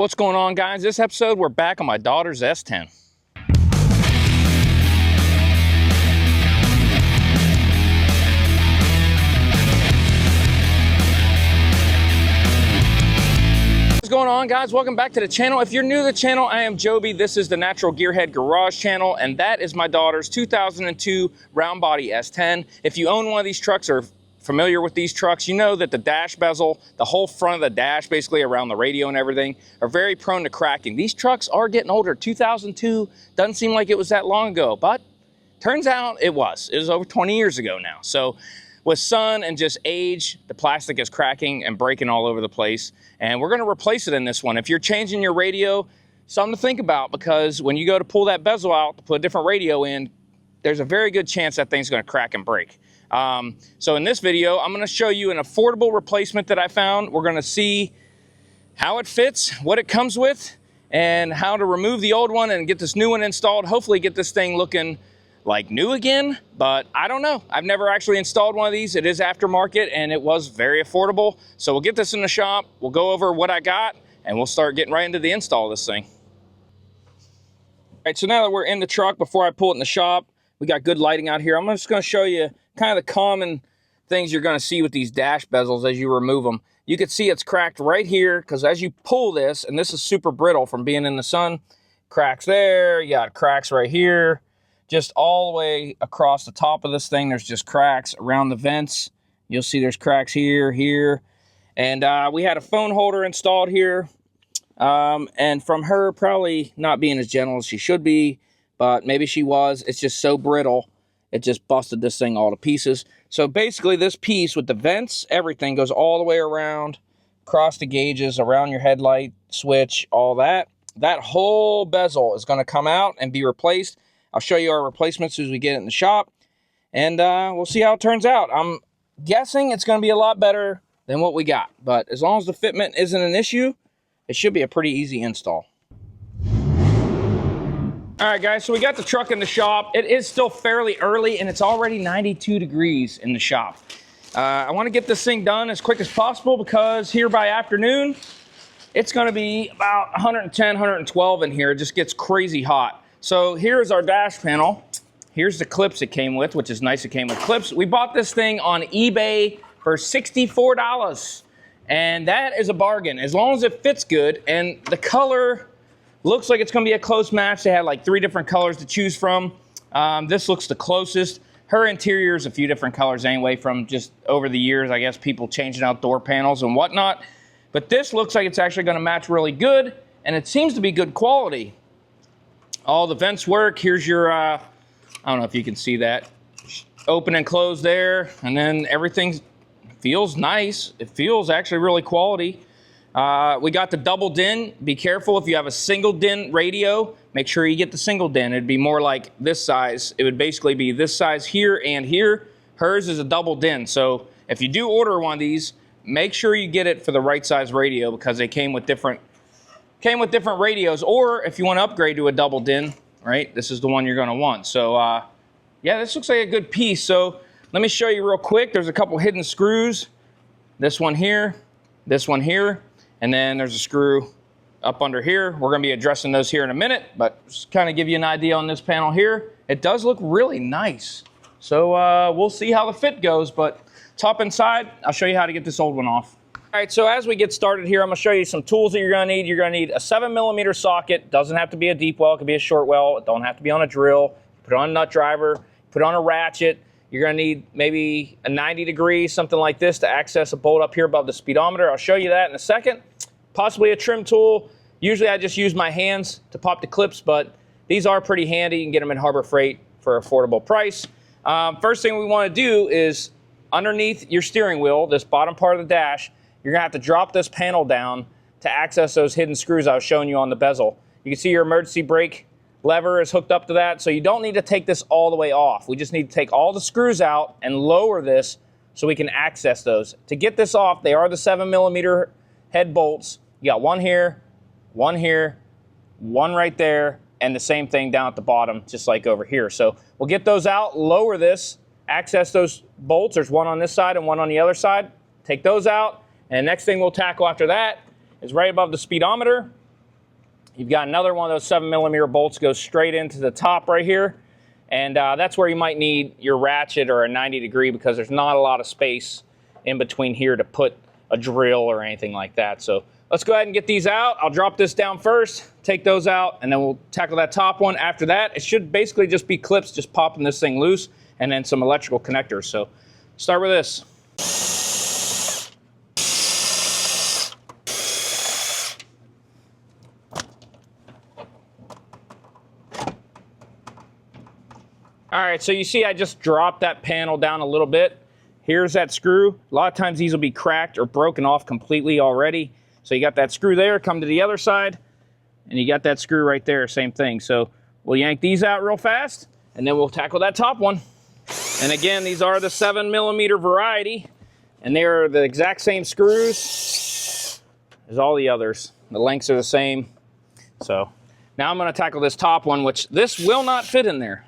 What's going on, guys? This episode we're back on my daughter's S10. What's going on, guys? Welcome back to the channel. If you're new to the channel, I am Joby. This is the Natural Gearhead Garage channel, and that is my daughter's 2002 round body S10. If you own one of these trucks or familiar with these trucks, you know that the dash bezel, the whole front of the dash, basically around the radio and everything, are very prone to cracking. These trucks are getting older. 2002 doesn't seem like it was that long ago, but turns out it was. It was over 20 years ago now. So with sun and just age, the plastic is cracking and breaking all over the place, and we're going to replace it in this one. If you're changing your radio, something to think about, because when you go to pull that bezel out to put a different radio in, there's a very good chance that thing's going to crack and break. So in this video, I'm going to show you an affordable replacement that I found. We're going to see how it fits, what it comes with, and how to remove the old one and get this new one installed. Hopefully get this thing looking like new again, but I don't know. I've never actually installed one of these. It is aftermarket and it was very affordable. So we'll get this in the shop. We'll go over what I got and we'll start getting right into the install of this thing. All right, so now that we're in the truck, before I pull it in the shop, we got good lighting out here. I'm just going to show you kind of the common things you're going to see with these dash bezels as you remove them. You can see it's cracked right here because as you pull this, and this is super brittle from being in the sun, cracks there, you got cracks right here, just all the way across the top of this thing. There's just cracks around the vents. You'll see there's cracks here, here. And we had a phone holder installed here. And from her probably not being as gentle as she should be, but maybe she was, it's just so brittle, it just busted this thing all to pieces. So basically this piece with the vents, everything goes all the way around, across the gauges, around your headlight, switch, all that. That whole bezel is going to come out and be replaced. I'll show you our replacements as we get it in the shop, and we'll see how it turns out. I'm guessing it's going to be a lot better than what we got, but as long as the fitment isn't an issue, it should be a pretty easy install. All right, guys, so we got the truck in the shop. It is still fairly early, and it's already 92 degrees in the shop. I want to get this thing done as quick as possible because here by afternoon, it's going to be about 110, 112 in here. It just gets crazy hot. So here's our dash panel. Here's the clips it came with, which is nice. It came with clips. We bought this thing on eBay for $64, and that is a bargain as long as it fits good, and the color looks like it's going to be a close match. They had like 3 different colors to choose from. This looks the closest. Her interior is a few different colors anyway from just over the years, I guess, people changing out door panels and whatnot. But this looks like it's actually going to match really good, and it seems to be good quality. All the vents work. Here's your, I don't know if you can see that. Open and close there, and then everything feels nice. It feels actually really quality. We got the double din. Be careful if you have a single din radio, make sure you get the single din. It'd be more like this size. It would basically be this size here and here. Hers is a double din. So if you do order one of these, make sure you get it for the right size radio because they came with different radios. Or if you want to upgrade to a double din, right, this is the one you're going to want. So yeah, this looks like a good piece. So let me show you real quick. There's a couple hidden screws. This one here, and then there's a screw up under here. We're going to be addressing those here in a minute, but just kind of give you an idea on this panel here. It does look really nice. So we'll see how the fit goes, but top inside, I'll show you how to get this old one off. All right, so as we get started here, I'm going to show you some tools that you're going to need. You're going to need a 7mm socket. Doesn't have to be a deep well. It could be a short well. It don't have to be on a drill. Put it on a nut driver. Put it on a ratchet. You're going to need maybe a 90 degrees, something like this, to access a bolt up here above the speedometer. I'll show you that in a second. Possibly a trim tool. Usually I just use my hands to pop the clips, but these are pretty handy. You can get them in Harbor Freight for an affordable price. First thing we want to do is underneath your steering wheel, this bottom part of the dash, you're going to have to drop this panel down to access those hidden screws I was showing you on the bezel. You can see your emergency brake lever is hooked up to that, so you don't need to take this all the way off. We just need to take all the screws out and lower this so we can access those. To get this off, they are the 7mm head bolts. You got one here, one right there, and the same thing down at the bottom, just like over here. So we'll get those out, lower this, access those bolts. There's one on this side and one on the other side. Take those out, and the next thing we'll tackle after that is right above the speedometer. You've got another one of those 7mm bolts goes straight into the top right here. And that's where you might need your ratchet or a 90-degree, because there's not a lot of space in between here to put a drill or anything like that. So let's go ahead and get these out. I'll drop this down first, take those out, and then we'll tackle that top one. After that, it should basically just be clips just popping this thing loose, and then some electrical connectors. So start with this. All right, so you see I just dropped that panel down a little bit. Here's that screw. A lot of times these will be cracked or broken off completely already. So you got that screw there, come to the other side, and you got that screw right there, same thing. So we'll yank these out real fast, and then we'll tackle that top one. And again, these are the 7mm variety, and they're the exact same screws as all the others. The lengths are the same. So now I'm gonna tackle this top one, which this will not fit in there.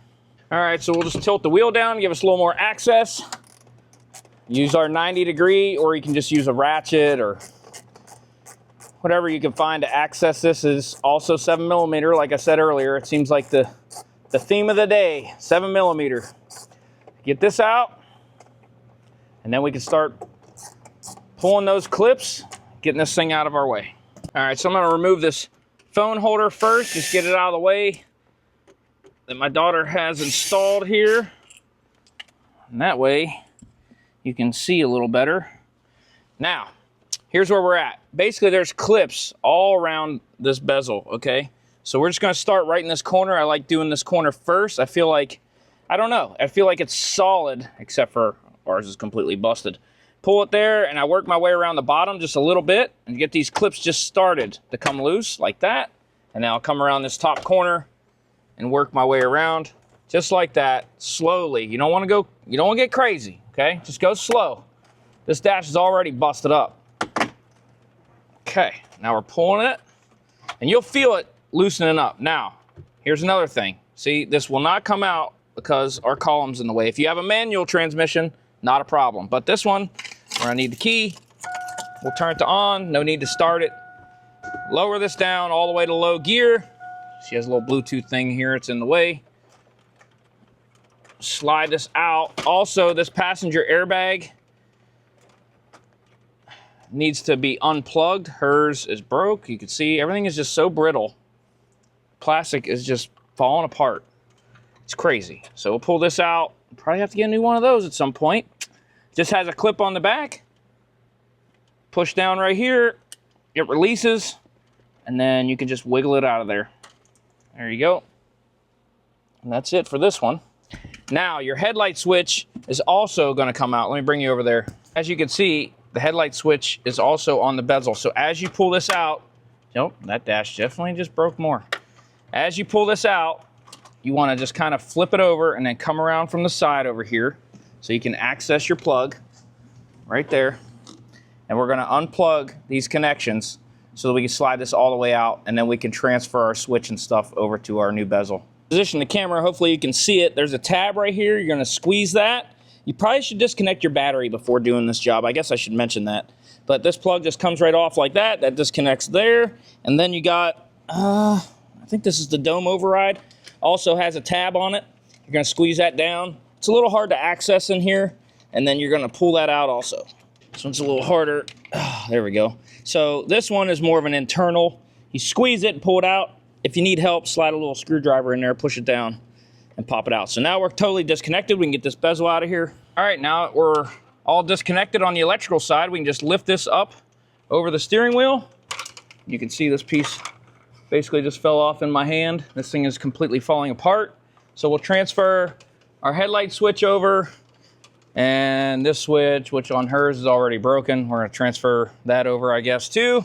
All right, so we'll just tilt the wheel down, give us a little more access. Use our 90-degree, or you can just use a ratchet or whatever you can find to access this. Is also 7mm, like I said earlier. It seems like the theme of the day, 7mm. Get this out, and then we can start pulling those clips, getting this thing out of our way. All right, so I'm gonna remove this phone holder first, just get it out of the way that my daughter has installed here. And that way you can see a little better. Now, here's where we're at. Basically, there's clips all around this bezel, okay? So we're just gonna start right in this corner. I like doing this corner first. I feel like, I don't know, I feel like it's solid, except for ours is completely busted. Pull it there, and I work my way around the bottom just a little bit and get these clips just started to come loose like that. And then I'll come around this top corner and work my way around just like that, slowly. You don't want to get crazy, okay? Just go slow. This dash is already busted up. Okay, now we're pulling it, and you'll feel it loosening up. Now, here's another thing. See, this will not come out because our column's in the way. If you have a manual transmission, not a problem. But this one, where I need the key, we'll turn it to on, no need to start it. Lower this down all the way to low gear. She has a little Bluetooth thing here, it's in the way. Slide this out. Also, this passenger airbag needs to be unplugged. Hers is broke. You can see everything is just so brittle. Plastic is just falling apart. It's crazy. So we'll pull this out. Probably have to get a new one of those at some point. Just has a clip on the back. Push down right here. It releases. And then you can just wiggle it out of there. There you go. And that's it for this one. Now, your headlight switch is also going to come out. Let me bring you over there. As you can see, the headlight switch is also on the bezel. So as you pull this out, nope, that dash definitely just broke more. As you pull this out, you want to just kind of flip it over and then come around from the side over here so you can access your plug right there. And we're going to unplug these connections so that we can slide this all the way out, and then we can transfer our switch and stuff over to our new bezel. Position the camera, hopefully you can see it. There's a tab right here. You're gonna squeeze that. You probably should disconnect your battery before doing this job. I guess I should mention that. But this plug just comes right off like that. That disconnects there. And then you got, I think this is the dome override. Also has a tab on it. You're gonna squeeze that down. It's a little hard to access in here. And then you're gonna pull that out also. This one's a little harder. There we go. So this one is more of an internal. You squeeze it and pull it out. If you need help, slide a little screwdriver in there, push it down, and pop it out. So now we're totally disconnected. We can get this bezel out of here. All right, now that we're all disconnected on the electrical side, we can just lift this up over the steering wheel. You can see this piece basically just fell off in my hand. This thing is completely falling apart. So we'll transfer our headlight switch over, and this switch, which on hers is already broken, we're gonna transfer that over, I guess, too,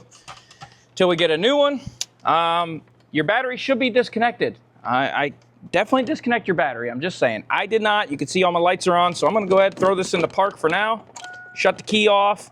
till we get a new one. Your battery should be disconnected. I definitely disconnect your battery, I'm just saying. I did not. You can see all my lights are on, so I'm gonna go ahead and throw this in the park for now, shut the key off,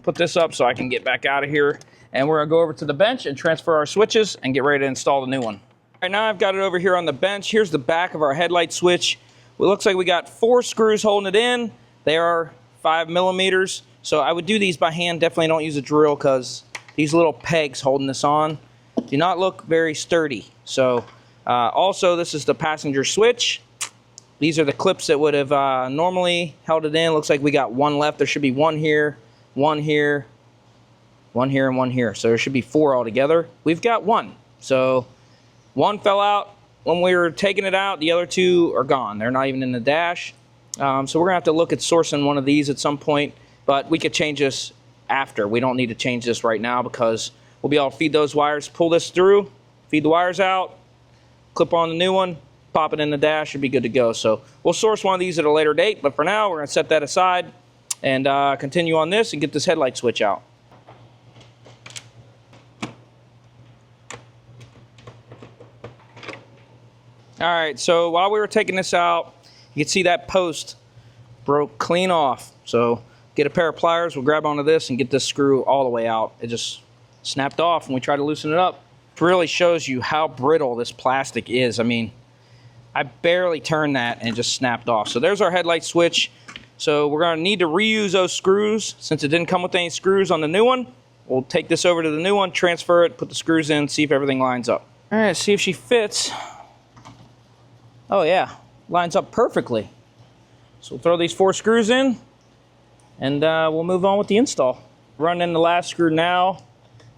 put this up so I can get back out of here, and we're gonna go over to the bench and transfer our switches and get ready to install the new one. All right, now I've got it over here on the bench. Here's the back of our headlight switch. It looks like we got 4 screws holding it in. They are 5mm, so I would do these by hand. Definitely don't use a drill because these little pegs holding this on do not look very sturdy. So also, this is the passenger switch. These are the clips that would have normally held it in. Looks like we got one left. There should be one here, one here, one here, and one here. So there should be 4 altogether. We've got 1. So one fell out when we were taking it out. The other 2 are gone. They're not even in the dash. So we're going to have to look at sourcing one of these at some point. But we could change this after. We don't need to change this right now because we'll be able to feed those wires, pull this through, feed the wires out, clip on the new one, pop it in the dash, should be good to go. So we'll source one of these at a later date, but for now we're going to set that aside and continue on this and get this headlight switch out. Alright, so while we were taking this out, you can see that post broke clean off. So get a pair of pliers, we'll grab onto this and get this screw all the way out. It just snapped off when we tried to loosen it up. It really shows you how brittle this plastic is. I mean, I barely turned that and it just snapped off. So there's our headlight switch. So we're going to need to reuse those screws since it didn't come with any screws on the new one. We'll take this over to the new one, transfer it, put the screws in, see if everything lines up. All right, see if she fits. Oh yeah, lines up perfectly. So we'll throw these 4 screws in and we'll move on with the install. Run in the last screw now.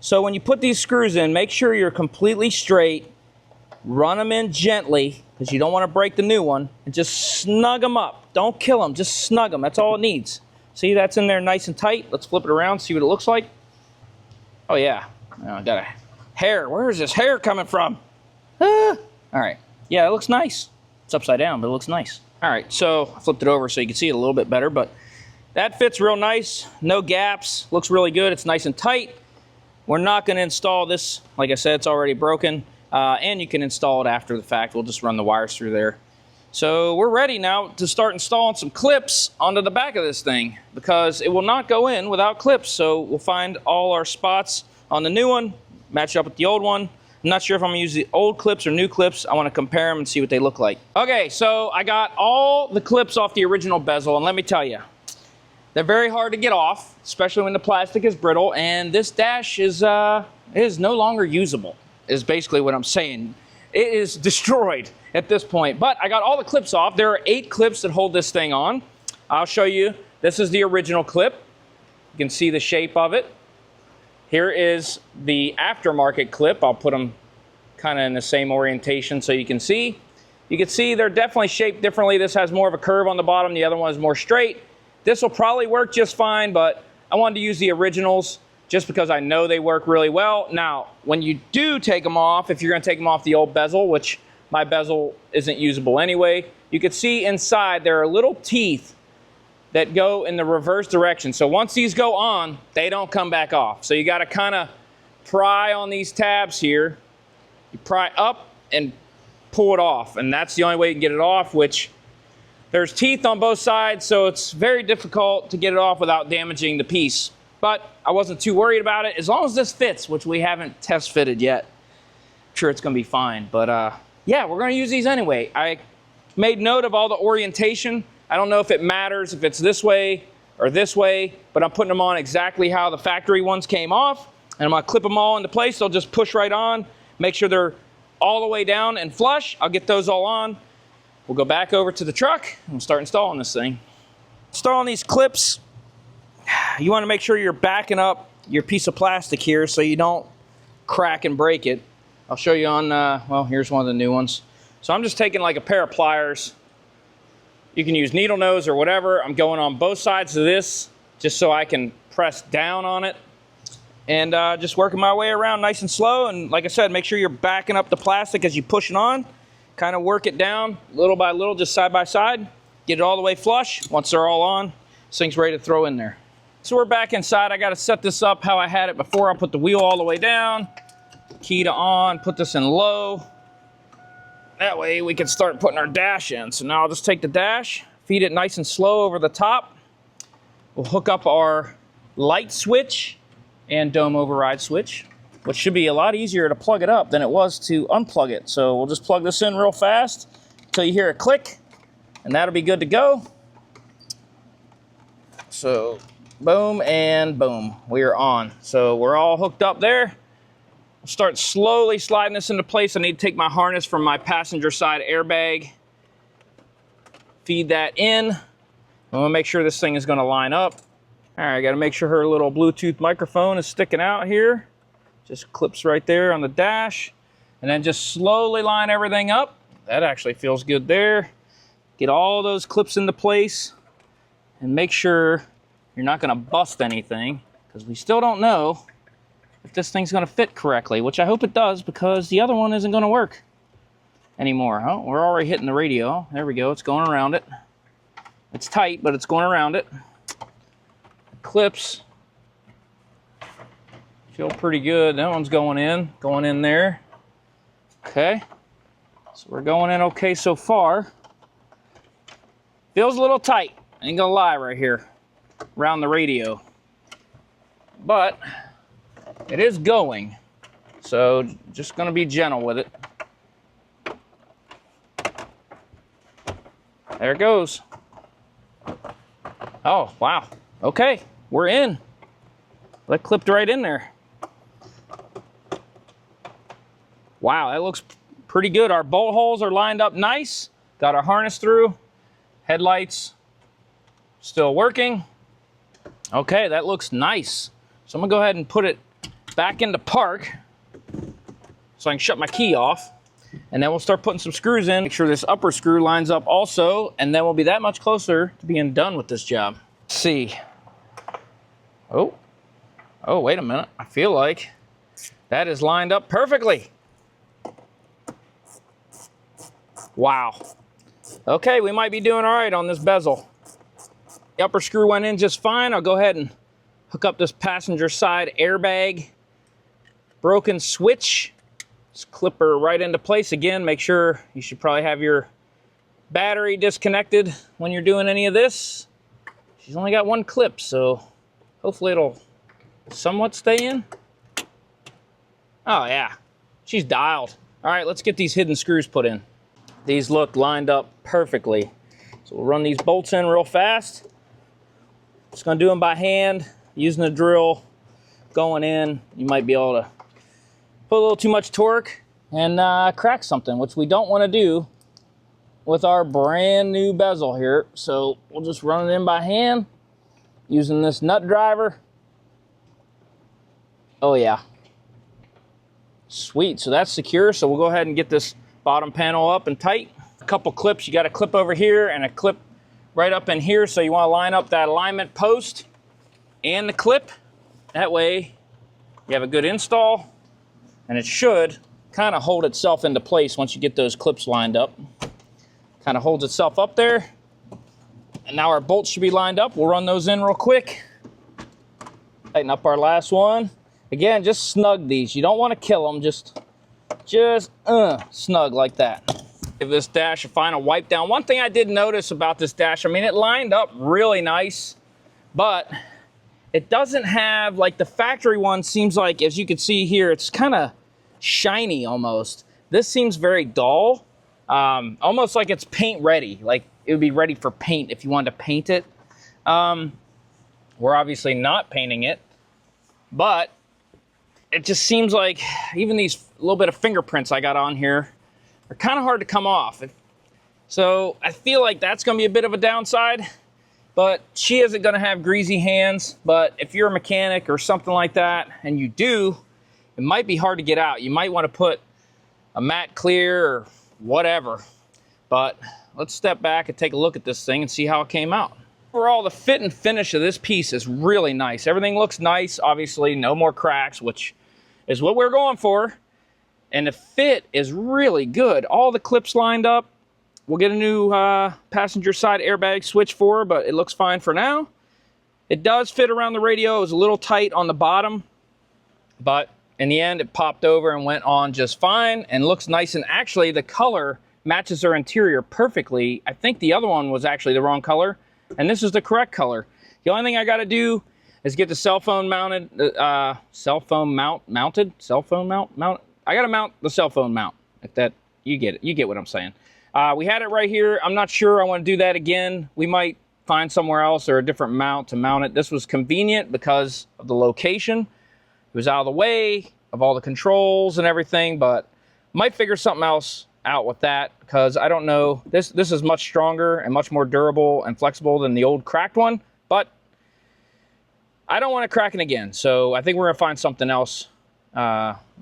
So when you put these screws in, make sure you're completely straight. Run them in gently because you don't want to break the new one, and just snug them up. Don't kill them, just snug them. That's all it needs. See, that's in there nice and tight. Let's flip it around, see what it looks like. Oh yeah, I got a hair. Where is this hair coming from? All right, yeah, it looks nice. It's upside down, but it looks nice. All right, so I flipped it over so you can see it a little bit better, but that fits real nice. No gaps, looks really good. It's nice and tight. We're not going to install this. Like I said, it's already broken. And you can install it after the fact. We'll just run the wires through there. So we're ready now to start installing some clips onto the back of this thing because it will not go in without clips. So we'll find all our spots on the new one, match it up with the old one. I'm not sure if I'm going to use the old clips or new clips. I want to compare them and see what they look like. Okay, so I got all the clips off the original bezel, and let me tell you, they're very hard to get off, especially when the plastic is brittle, and this dash is no longer usable, is basically what I'm saying. It is destroyed at this point, but I got all the clips off. There are 8 clips that hold this thing on. I'll show you. This is the original clip. You can see the shape of it. Here is the aftermarket clip. I'll put them kind of in the same orientation so you can see. You can see they're definitely shaped differently. This has more of a curve on the bottom. The other one is more straight. This will probably work just fine, but I wanted to use the originals just because I know they work really well. Now, when you do take them off, if you're going to take them off the old bezel, which my bezel isn't usable anyway, you can see inside there are little teeth that go in the reverse direction. So once these go on, they don't come back off. So you got to kind of pry on these tabs here. You pry up and pull it off, and that's the only way you can get it off, which there's teeth on both sides, so it's very difficult to get it off without damaging the piece. But I wasn't too worried about it. As long as this fits, which we haven't test fitted yet, I'm sure it's going to be fine. But yeah, we're going to use these anyway. I made note of all the orientation. I don't know if it matters if it's this way or this way, but I'm putting them on exactly how the factory ones came off. And I'm going to clip them all into place. They'll just push right on, make sure they're all the way down and flush. I'll get those all on. We'll go back over to the truck and we'll start installing this thing. Installing these clips, you want to make sure you're backing up your piece of plastic here so you don't crack and break it. I'll show you on, well, here's one of the new ones. So I'm just taking like a pair of pliers. You can use needle nose or whatever. I'm going on both sides of this just so I can press down on it. And just working my way around nice and slow. And like I said, make sure you're backing up the plastic as you push it on. Kind of work it down little by little, just side by side. Get it all the way flush. Once they're all on, this thing's ready to throw in there. So we're back inside. I got to set this up how I had it before. I'll put the wheel all the way down, key to on, put this in low. That way we can start putting our dash in. So now I'll just take the dash, feed it nice and slow over the top. We'll hook up our light switch and dome override switch, which should be a lot easier to plug it up than it was to unplug it. So we'll just plug this in real fast until you hear a click, and that'll be good to go. So boom and boom, we are on. So we're all hooked up there. Start slowly sliding this into place. I need to take my harness from my passenger side airbag, feed that in. I want to make sure this thing is going to line up. All right, I got to make sure her little Bluetooth microphone is sticking out here. Just clips right there on the dash. And then just slowly line everything up. That actually feels good there. Get all those clips into place and make sure you're not going to bust anything, because we still don't know if this thing's going to fit correctly, which I hope it does, because the other one isn't going to work anymore. Oh, we're already hitting the radio. There we go. It's going around it. It's tight, but it's going around it. Clips feel pretty good. That one's going in there. Okay. So we're going in okay so far. Feels a little tight. Ain't gonna lie right here around the radio. But it is going. So just gonna be gentle with it. There it goes. Oh, wow. Okay, we're in. That clipped right in there. Wow, that looks pretty good. Our bolt holes are lined up nice. Got our harness through. Headlights still working. Okay, that looks nice. So I'm gonna go ahead and put it back into park so I can shut my key off. And then we'll start putting some screws in. Make sure this upper screw lines up also, and then we'll be that much closer to being done with this job. Let's see. Oh, wait a minute. I feel like that is lined up perfectly. Wow. Okay, we might be doing all right on this bezel. The upper screw went in just fine. I'll go ahead and hook up this passenger side airbag broken switch. Just clip her right into place again. Make sure you should probably have your battery disconnected when you're doing any of this. She's only got one clip, so hopefully it'll somewhat stay in. Oh yeah, she's dialed. All right, let's get these hidden screws put in. These look lined up perfectly. So we'll run these bolts in real fast. Just gonna do them by hand, using the drill, going in. You might be able to put a little too much torque and crack something, which we don't wanna do with our brand new bezel here. So we'll just run it in by hand, using this nut driver. Oh yeah. Sweet, so that's secure. So we'll go ahead and get this bottom panel up and tight. A couple clips, you got a clip over here and a clip right up in here. So you want to line up that alignment post and the clip. That way you have a good install, and it should kind of hold itself into place once you get those clips lined up. Kind of holds itself up there. And now our bolts should be lined up. We'll run those in real quick. Tighten up our last one. Again, just snug these. You don't want to kill them, just snug like that. Give this dash a final wipe down. One thing I did notice about this dash, I mean, it lined up really nice, but it doesn't have, like the factory one seems like, as you can see here, it's kind of shiny almost. This seems very dull, almost like it's paint ready, like it would be ready for paint if you wanted to paint it. We're obviously not painting it, but it just seems like even these little bit of fingerprints I got on here are kind of hard to come off. So I feel like that's going to be a bit of a downside, but she isn't going to have greasy hands. But if you're a mechanic or something like that, and you do, it might be hard to get out. You might want to put a matte clear or whatever. But let's step back and take a look at this thing and see how it came out. Overall, the fit and finish of this piece is really nice. Everything looks nice. Obviously, no more cracks, which is what we're going for. And the fit is really good. All the clips lined up. We'll get a new passenger side airbag switch for her, but it looks fine for now. It does fit around the radio. It was a little tight on the bottom, but in the end, it popped over and went on just fine and looks nice. And actually, the color matches her interior perfectly. I think the other one was actually the wrong color, and this is the correct color. The only thing I got to do is get the cell phone mounted, cell phone mount. I got to mount the cell phone mount. If that, you get it. You get what I'm saying. We had it right here. I'm not sure I want to do that again. We might find somewhere else or a different mount to mount it. This was convenient because of the location. It was out of the way. of all the controls and everything, but might figure something else out with that, because I don't know. This is much stronger and much more durable and flexible than the old cracked one, but I don't want to crack it again. So I think we're gonna find something else,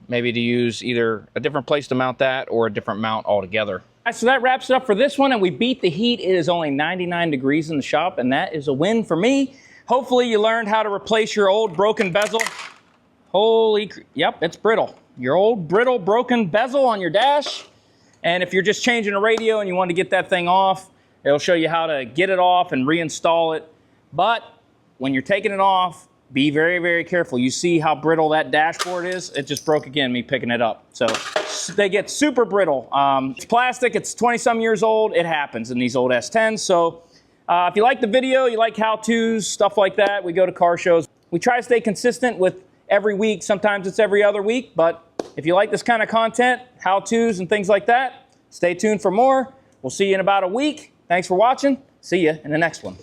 maybe to use either a different place to mount that or a different mount altogether. So that wraps it up for this one, and we beat the heat. It is only 99 degrees in the shop, and that is a win for me. Hopefully you learned how to replace your old broken bezel. Yep, it's brittle. Your old brittle broken bezel on your dash. And if you're just changing a radio and you want to get that thing off, it'll show you how to get it off and reinstall it. But when you're taking it off, be very, very careful. You see how brittle that dashboard is? It just broke again, me picking it up. So they get super brittle. It's plastic, it's 20-some years old. It happens in these old S10s. So if you like the video, you like how-tos, stuff like that, we go to car shows. We try to stay consistent with every week. Sometimes it's every other week, but if you like this kind of content, how-tos and things like that, stay tuned for more. We'll see you in about a week. Thanks for watching. See you in the next one.